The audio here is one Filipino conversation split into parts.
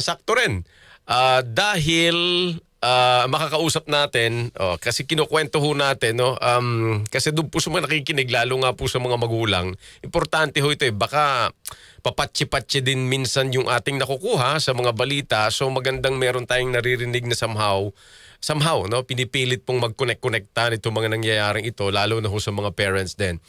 sakto rin. Dahil makakausap natin, kasi kinukwento ho natin, no? Kasi doon po sa mga nakikinig, lalo nga po sa mga magulang, importante ho ito baka papatsi-patsi din minsan yung ating nakukuha sa mga balita. So magandang meron tayong naririnig na somehow, no, pinipilit pong mag-connect-connecta nito mga nangyayaring ito, lalo na ho sa mga parents din.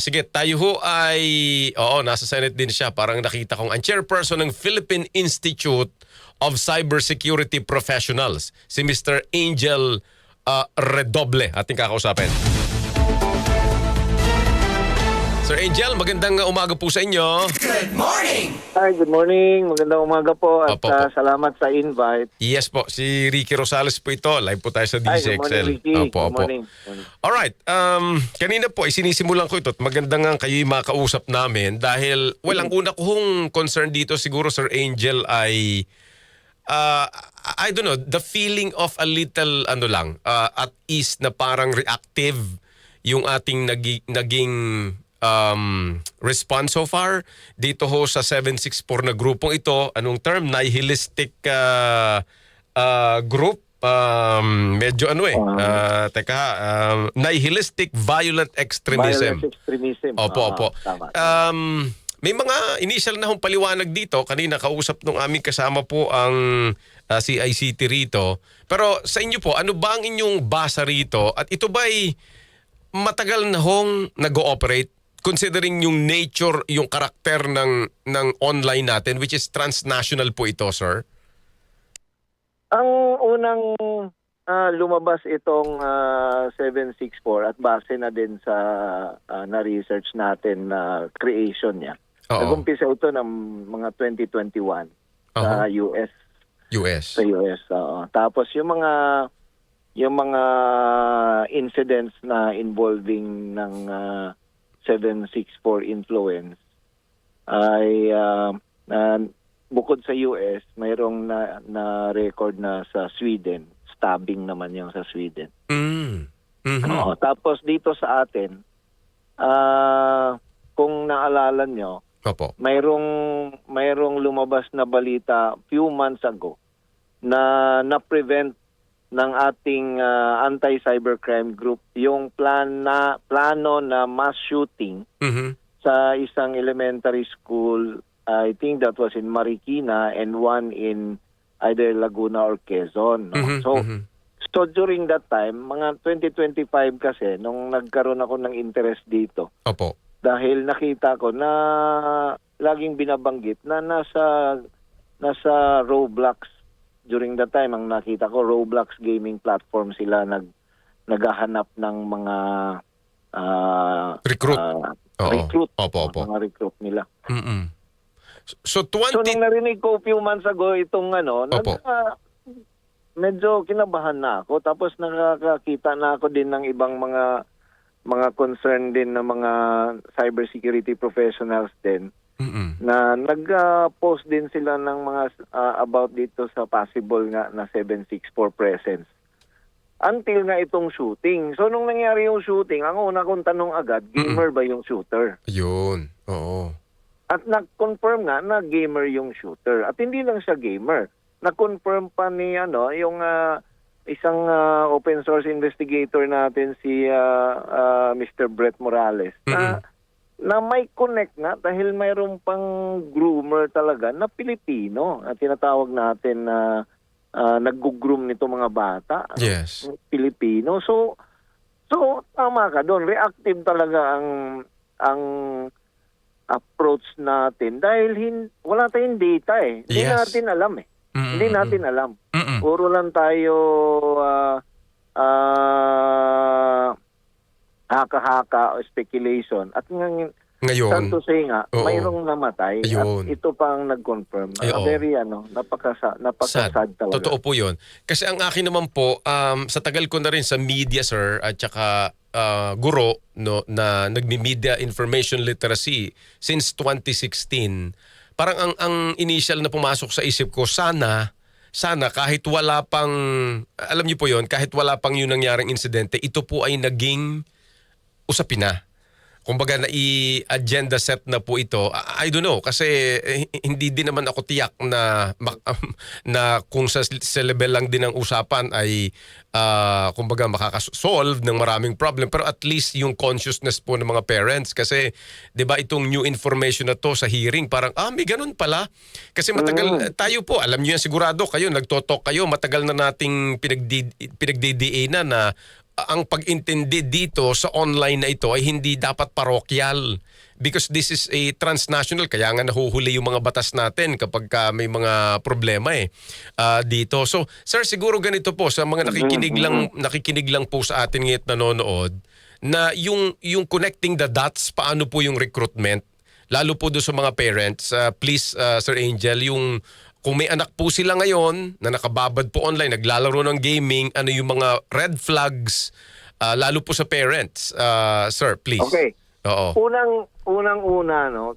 Sige, tayo ho ay, nasa Senate din siya. Parang nakita kong ang chairperson ng Philippine Institute of Cybersecurity Professionals, si Mr. Angel Redoble, ating kakausapin. Sir Angel, magandang umaga po sa inyo. Good morning! Hi, good morning. Magandang umaga po at Opo. salamat sa invite. Yes po, si Ricky Rosales po ito. Live po tayo sa Hi, good DZXL. morning, Ricky. Good morning. Alright, kanina po sinisimulan ko ito at maganda nga kayo'y makausap namin dahil, ang una kong concern dito siguro, Sir Angel, ay I don't know, the feeling of a little at ease na parang reactive yung ating naging response so far dito ho sa 764 na grupong ito. Anong term? Nihilistic group. Medyo nihilistic violent extremism. Violent extremism. Opo. Tama. May mga initial na hong paliwanag dito. Kanina kausap nung aming kasama po ang CICT rito. Pero sa inyo po, ano ba ang inyong basa rito? At ito ba'y matagal na hong nag-ooperate considering yung nature, yung karakter ng online natin, which is transnational po ito, sir? Ang unang lumabas itong 764 at base na din sa na-research natin na creation niya. Oo. Nag-umpisa ito ng mga 2021 sa US. Sa US. Tapos yung mga incidents na involving ng 764 influence ay bukod sa US, mayroong na record na sa Sweden. Stabbing naman yung sa Sweden. Tapos dito sa atin, kung naalala nyo, Opo. mayroong lumabas na balita few months ago na prevent ng ating anti-cybercrime group yung plano na mass shooting sa isang elementary school. I think that was in Marikina and one in either Laguna or Quezon. No? So during that time, mga 2025 kasi, nung nagkaroon ako ng interest dito, Opo. dahil nakita ko na laging binabanggit na nasa Roblox. During that time, ang nakita ko, Roblox gaming platform sila naghahanap ng mga Recruit. recruit. Opo. Mga recruit nila. So So nung narinig ko few months ago itong Opo. medyo kinabahan na ako. Tapos nakakakita na ako din ng ibang mga concern din na mga cybersecurity professionals din na nag-post din sila ng mga about dito sa possible nga na 764 presence. Until nga itong shooting. So nung nangyari yung shooting, ang una kong tanong agad, gamer ba yung shooter? Yun. Oo. At nag-confirm nga na gamer yung shooter. At hindi lang siya gamer. Nag-confirm pa ni yung isang open source investigator natin si Mr. Brett Morales na may connect nga dahil mayroon pang groomer talaga na Pilipino at tinatawag natin na nag-groom nito mga bata. Yes. Pilipino. So tama ka doon. Reactive talaga ang approach natin dahil wala tayong data eh. Hindi Yes. natin alam eh. Hindi natin alam. Mm-mm. Puro lang tayo haka-haka o speculation. At Ngayon. to say nga, Oo. mayroong namatay Ayun. at ito pa ang nag-confirm. Ay, oo. Very napakasad talaga. Totoo po yun. Kasi ang akin naman po, sa tagal ko na rin sa media, sir, at saka guro no, na nagmi-media information literacy since 2016, parang ang initial na pumasok sa isip ko, sana kahit wala pang, alam niyo po yun, kahit wala pang yung nangyaring insidente, ito po ay naging usapin na. kumbaga na i-agenda set na po ito. I don't know kasi hindi din naman ako tiyak na na kung sa level lang din ng usapan ay kumbaga makakasolve ng maraming problem, pero at least yung consciousness po ng mga parents kasi 'di ba itong new information na to sa hearing parang may ganun pala kasi matagal tayo po, alam niyo yan sigurado kayo, nagtotalk kayo, matagal na nating pinagdidiinan na ang pag-intindi dito sa online na ito ay hindi dapat parokyal because this is a transnational, kaya nga nahuhuli yung mga batas natin kapag may mga problema dito. So sir, siguro ganito po sa mga nakikinig lang po sa atin ngayon nanonood na yung connecting the dots, paano po yung recruitment lalo po doon sa mga parents, please Sir Angel, yung kung may anak po sila ngayon na nakababad po online, naglalaro ng gaming, ano yung mga red flags, lalo po sa parents, sir, please. Okay. Oo. Unang-una, no,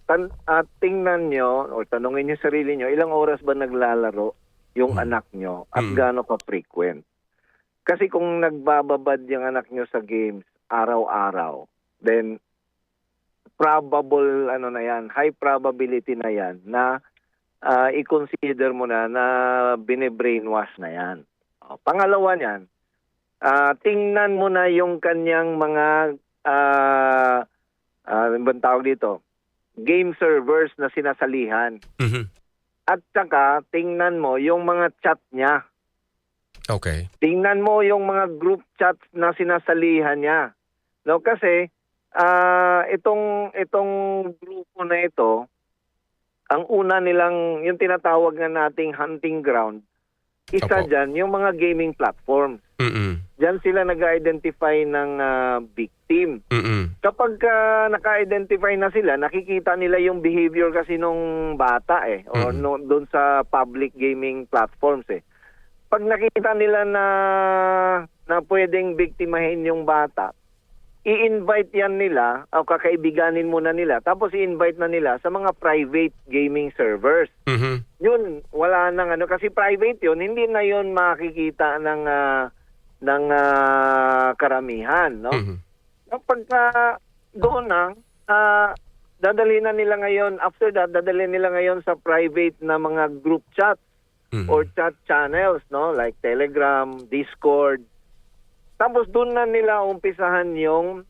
tingnan nyo o tanungin nyo sarili nyo, ilang oras ba naglalaro yung anak nyo at gaano ka-frequent? Kasi kung nagbababad yung anak nyo sa games araw-araw, then probable, high probability na yan na i-consider mo na bine-brainwash na yan. Pangalawa niyan, tingnan mo na yung kanyang mga ano bang tawag dito? Game servers na sinasalihan. At saka, tingnan mo yung mga chat niya. Okay. Tingnan mo yung mga group chats na sinasalihan niya. No, kasi itong grupo na ito, ang una nilang, yung tinatawag na nating hunting ground, isa dyan, yung mga gaming platform. Diyan sila nag-identify ng victim. Kapag naka-identify na sila, nakikita nila yung behavior kasi nung bata o doon sa public gaming platforms Pag nakita nila na pwedeng biktimahin yung bata, i-invite yan nila o kakaibiganin muna nila tapos i-invite na nila sa mga private gaming servers. Yun, wala nang kasi private yun, hindi na yun makikita ng karamihan, no? Pagka doon na dadalhin na nila ngayon, after that dadalhin nila ngayon sa private na mga group chat or chat channels, no? Like Telegram, Discord. Tapos doon na nila umpisahan yung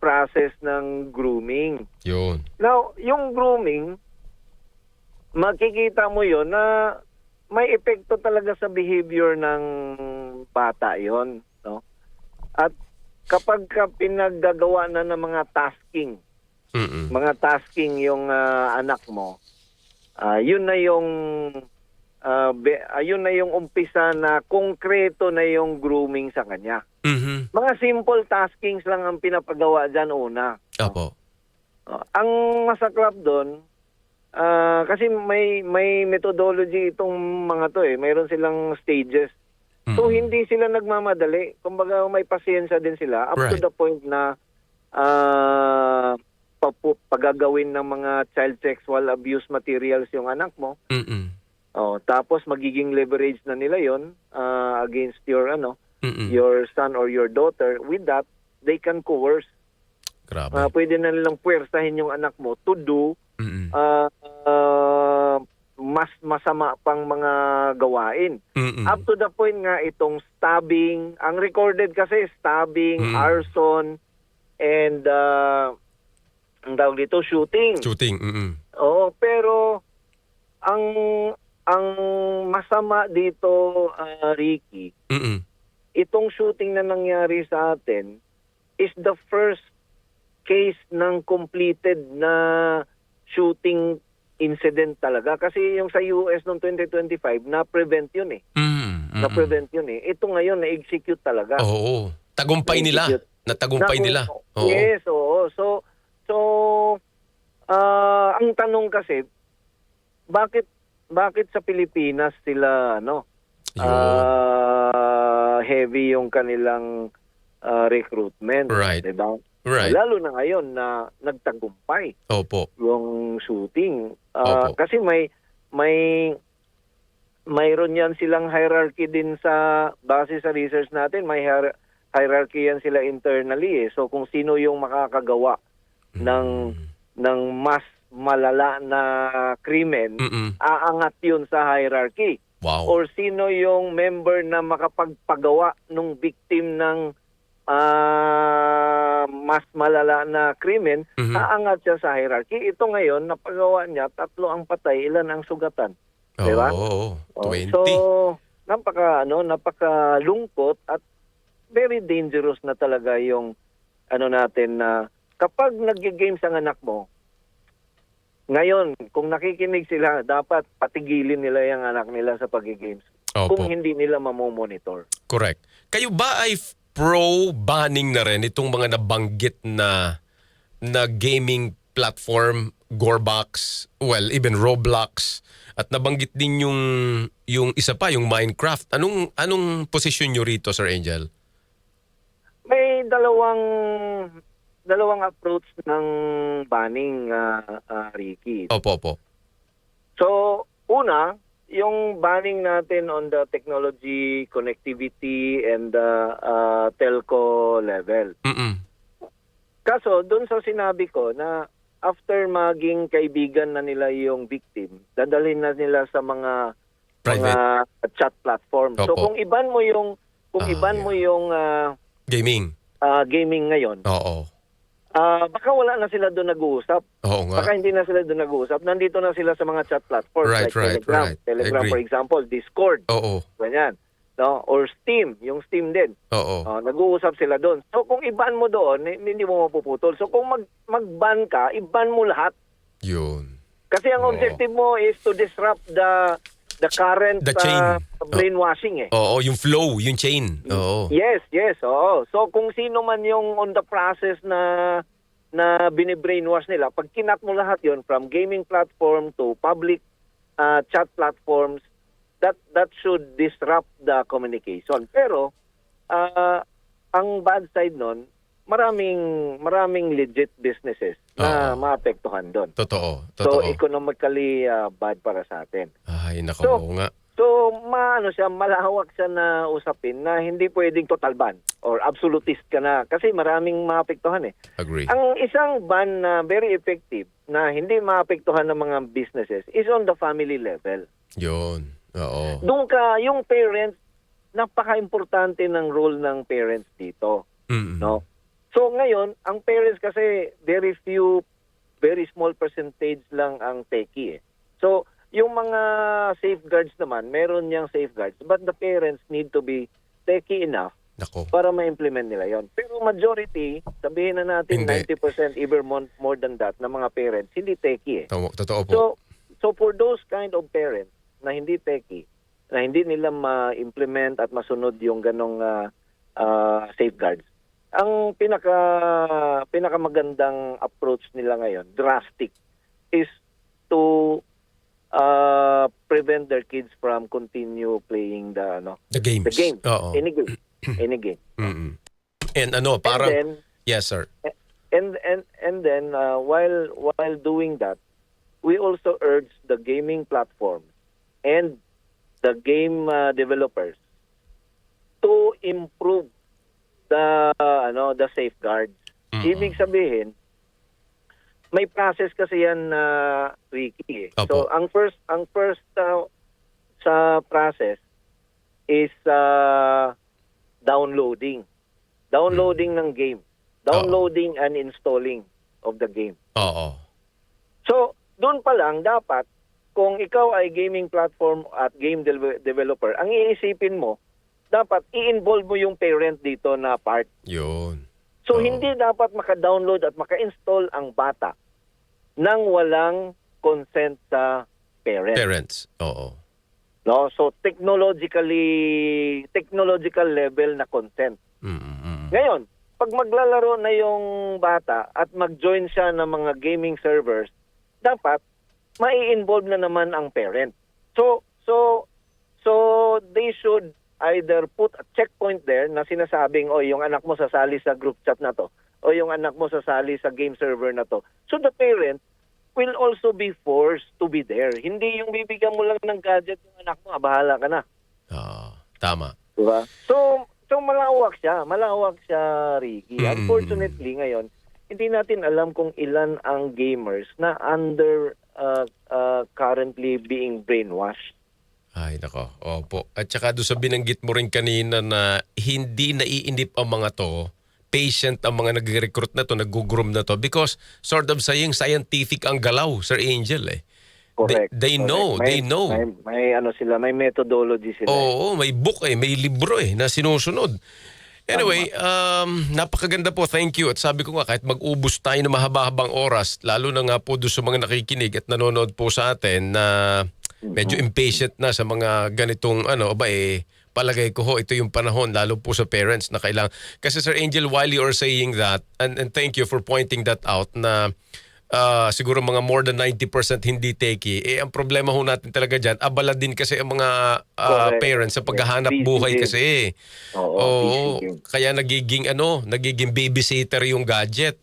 process ng grooming. Yun. Now, yung grooming, makikita mo yon na may epekto talaga sa behavior ng bata yon, no? At kapag pinaggagawa na ng mga tasking, yung anak mo, yun na yung ayun na yung umpisa na konkreto na yung grooming sa kanya. Mga simple taskings lang ang pinapagawa dyan una. Opo. Ang masaklap doon, kasi may methodology itong mga to Mayroon silang stages. So hindi sila nagmamadali. Kumbaga may pasensya din sila up to the point na pagagawin ng mga child sexual abuse materials yung anak mo. Tapos magiging leverage na nila yon against your your son or your daughter. With that, they can coerce. Grabe. Pwede na nilang puwersahin yung anak mo to do mas masama pang mga gawain. Up to the point nga itong stabbing, ang recorded kasi stabbing, arson, and ang tawag dito, shooting. Oo, pero ang masama dito, Ricky, itong shooting na nangyari sa atin is the first case ng completed na shooting incident talaga. Kasi yung sa US noong 2025, na-prevent yun Na-prevent yun Ito ngayon, na-execute talaga. Oo. Tagumpay nila. Natagumpay nila. Oo. Yes, oo. So, ang tanong kasi, bakit sa Pilipinas sila heavy yung kanilang recruitment, right? Diba? Right. Lalo na ngayon na nagtagumpay. Opo. Yung shooting. Opo. Kasi mayroon yan silang hierarchy din sa base sa research natin, may hierarchy yan sila internally So kung sino yung makakagawa ng mas malala na krimen, aangat yun sa hierarchy. Wow. Or sino yung member na makapagpagawa nung victim ng mas malala na krimen, aangat siya sa hierarchy. Ito ngayon, napagawa niya, 3 ang patay, ilan ang sugatan. Diba? Oo, 20. So, napakalungkot at very dangerous na talaga yung natin na kapag nag-games ang anak mo, ngayon, kung nakikinig sila, dapat patigilin nila yung anak nila sa pag-games. Opo. Kung hindi nila mamomonitor. Correct. Kayo ba ay pro-banning na rin itong mga nabanggit na gaming platform, Gorebox, well, even Roblox, at nabanggit din yung isa pa, yung Minecraft. Anong position nyo rito, Sir Angel? May dalawang approach ng banning, Ricky. Opo. So, una, yung banning natin on the technology, connectivity, and telco level. Kaso, doon sa sinabi ko na after maging kaibigan na nila yung victim, dadalhin na nila sa mga chat platform. Opo. So, kung iban mo yung Gaming. gaming ngayon, Oo. baka wala na sila doon nag-uusap. Oo nga. Baka hindi na sila doon nag-uusap. Nandito na sila sa mga chat platforms Right, like Telegram. right. Telegram, Agree. for example, Discord. Oo. Ganyan. No? Or Steam. Yung Steam din. Oo. Nag-uusap sila doon. So kung i-ban mo doon, hindi mo mapuputol. So kung mag-ban ka, i-ban mo lahat. Yun. Kasi ang Oo. objective mo is to disrupt the current The chain. brainwashing eh. Oo, yung flow, yung chain. Oo. Yes, oo. So kung sino man yung on the process na bini-brainwash nila, pag kinat mo lahat yon from gaming platform to public chat platforms, that should disrupt the communication. Pero ang bad side nun, maraming legit businesses na maapektuhan doon. Totoo. So economically bad para sa atin. Ay, nako, So, oo nga. So, malawak siya na usapin na hindi pwedeng total ban or absolutist ka na kasi maraming maapektuhan eh. Agree. Ang isang ban na very effective na hindi maapektuhan ng mga businesses is on the family level. Yun. Oo. Doon yung parents, napaka-importante ng role ng parents dito. No? So ngayon, ang parents kasi very small percentage lang ang techie eh. So, yung mga safeguards naman, meron niyang safeguards, but the parents need to be techie enough Nako. para ma-implement nila yon. Pero majority, sabihin na natin Hindi. 90% even more than that ng mga parents, hindi techie eh. Totoo po. So for those kind of parents na hindi techie, na hindi nila ma-implement at masunod yung ganong safeguards, ang pinakamagandang approach nila ngayon, drastic, is to prevent their kids from continue playing the games. Oo. Any game. And parang And then, yes, sir. and then while doing that, we also urge the gaming platforms and the game developers to improve the safeguards. Ibig sabihin, may process kasi yan na Ricky. Opo. So ang first sa process is downloading ng game. Downloading and installing of the game. Oo. So doon pa lang dapat kung ikaw ay gaming platform at game developer, ang iisipin mo dapat i-involve mo yung parent dito na part. Yun. So hindi dapat maka-download at maka-install ang bata nang walang consent sa Parents. Oo. No, so technological level na consent. Ngayon, pag maglalaro na yung bata at mag-join siya ng mga gaming servers, dapat mai-involve na naman ang parent. So they should either put a checkpoint there na sinasabing, yung anak mo sasali sa group chat na to, o yung anak mo sasali sa game server na to. So the parent will also be forced to be there. Hindi yung bibigyan mo lang ng gadget yung anak mo, bahala ka na. Tama. Diba? So malawak siya, Ricky. Unfortunately ngayon, hindi natin alam kung ilan ang gamers na under currently being brainwashed. Ay, nako. Opo. At saka doon sa binanggit mo rin kanina na hindi naiinip ang mga to, patient ang mga nag-recruit na to, nag-groom na to because sort of saying scientific ang galaw, Sir Angel eh. Correct. They know, correct. they know. May ano sila, may methodology sila. Oo, may book may libro na sinusunod. Anyway, napakaganda po. Thank you. At sabi ko nga, kahit mag-ubos tayo ng mahaba-habang oras, lalo na nga po doon sa mga nakikinig at nanonood po sa atin na medyo impatient na sa mga ganitong palagay ko ito yung panahon lalo po sa parents na kailangan. Kasi Sir Angel, while you are saying that, and thank you for pointing that out na siguro mga more than 90% hindi techie, ang problema ho natin talaga dyan, abala din kasi ang mga parents sa paghahanap Busy buhay din. kasi. Oo, busy din. Kaya nagiging babysitter yung gadget.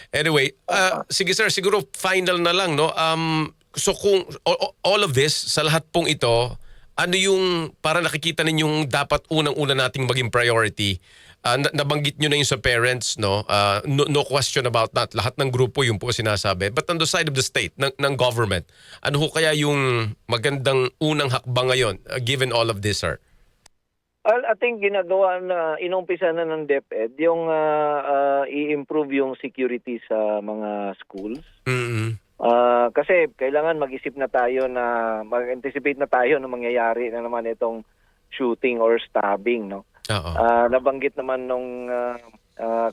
Anyway, sige sir, siguro final na lang, no? So kung all of this, sa lahat pong ito, ano yung para nakikita ninyong dapat unang-una nating maging priority? Nabanggit nyo na yung sa parents, no? No question about that. Lahat ng grupo yung po sinasabi. But on the side of the state, ng government, ano ho kaya yung magandang unang hakbang ngayon, given all of this, sir? Well, I think ginagawa na, inumpisa na ng DepEd, yung i-improve yung security sa mga schools. Mm-hmm. Kasi kailangan mag-isip na tayo na, mag-anticipate na tayo na mangyayari na naman itong shooting or stabbing, no? Oo. Nabanggit naman nung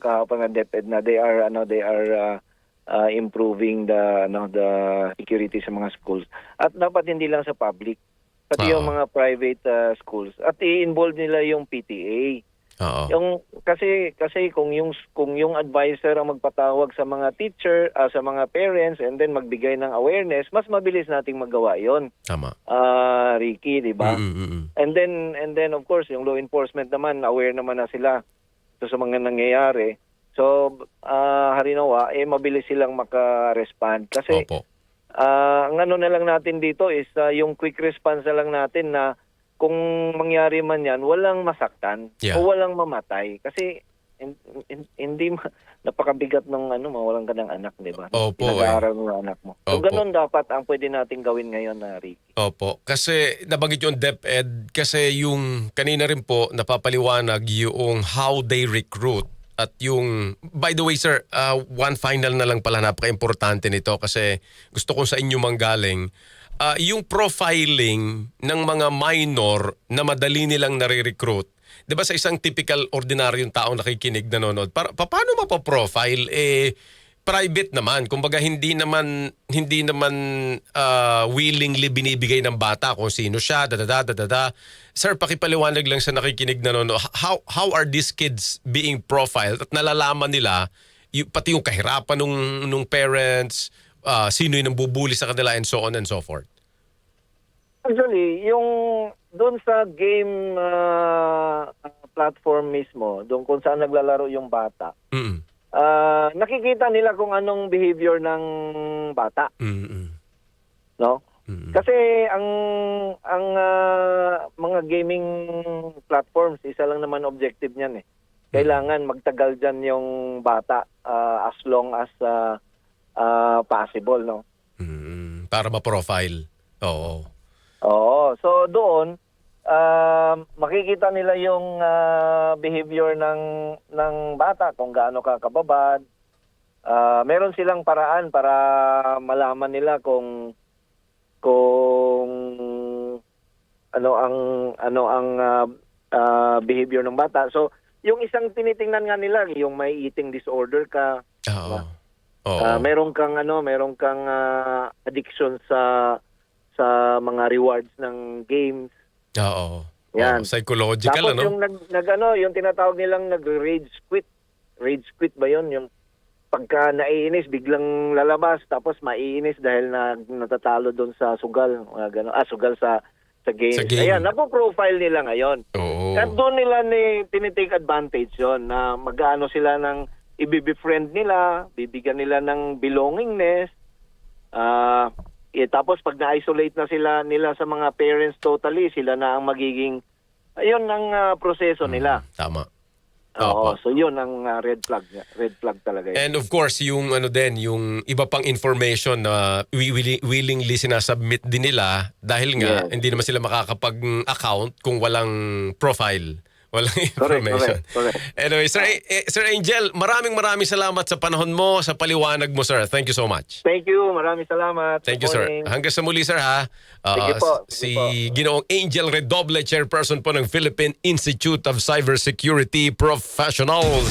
kahapon ng DepEd na they are improving the security sa mga schools. At dapat hindi lang sa public, pati yung mga private schools. At i-involve nila yung PTA. Oo. Yung kasi kung yung advisor ang magpatawag sa mga teacher, sa mga parents and then magbigay ng awareness, mas mabilis nating magawa 'yon. Tama. Ricky, 'di ba? And then of course, yung law enforcement naman aware naman na sila sa mga nangyayari. So harinawa mabilis silang maka-respond kasi Opo. ang ano na lang natin dito is yung quick response na lang natin na kung mangyari man yan, walang masaktan o walang mamatay. Kasi hindi napakabigat ng mawalan ka ng anak, di ba? Opo. Pinag-aaral mo ang anak mo. So Opo. ganun dapat ang pwede nating gawin ngayon na Ricky. Opo. Kasi nabanggit yung DepEd kasi yung kanina rin po napapaliwanag yung how they recruit at yung, by the way sir, one final na lang pala, napaka-importante nito kasi gusto kong sa inyo manggaling. Yung profiling ng mga minor na madali nilang nare-recruit, di ba sa isang typical ordinaryong taong nakikinig, nanonood, paano mapaprofile? Private naman, kumbaga hindi naman willingly binibigay ng bata kung sino siya, Sir, pakipaliwanag lang sa nakikinig na how are these kids being profiled at nalalaman nila pati yung kahirapan nung parents, sino yung nambubuli sa kanila and so on and so forth? Actually, yung doon sa game platform mismo, doon kung saan naglalaro yung bata, nakikita nila kung anong behavior ng bata. No? Kasi ang mga gaming platforms, isa lang naman objective niyan eh. Kailangan magtagal diyan yung bata as long as possible, no? Para ma-profile. Oo. Oo, so doon makikita nila yung behavior ng bata kung gaano ka kababad. Meron silang paraan para malaman nila kung ano ang behavior ng bata. So, yung isang tinitingnan nga nila, yung may eating disorder ka. Meron kang addiction sa mga rewards ng games. Oo. Yan. Psychological, tapos yung yung tinatawag nilang nag-rage quit. Rage quit ba 'yon? Yung pagka naiinis biglang lalabas tapos maiinis dahil natatalo doon sa sugal, sugal sa game. Ayan, napo-profile nila ngayon. Oo. At doon nila tinitake advantage 'yon na mag-aano sila ng i-befriend nila, bibigyan nila ng belongingness. Tapos pag na-isolate na nila sa mga parents totally, sila na ang magiging, ayun ang proseso nila. Tama. Oo, so yun ang red flag niya. Red flag talaga yun. And of course, yung ano din, yung iba pang information na willingly sinasubmit din nila dahil nga Yes. hindi naman sila makakapag-account kung walang profile. Walang Correct, information. correct. Anyway, Sir Angel, maraming salamat sa panahon mo, sa paliwanag mo, sir. Thank you so much. Thank you. Maraming salamat. Thank Good you, sir. morning. Hanggang sa muli, sir, ha? Sige po, Si sige po. Ginoong Angel Redoble, chairperson po ng Philippine Institute of Cybersecurity Professionals.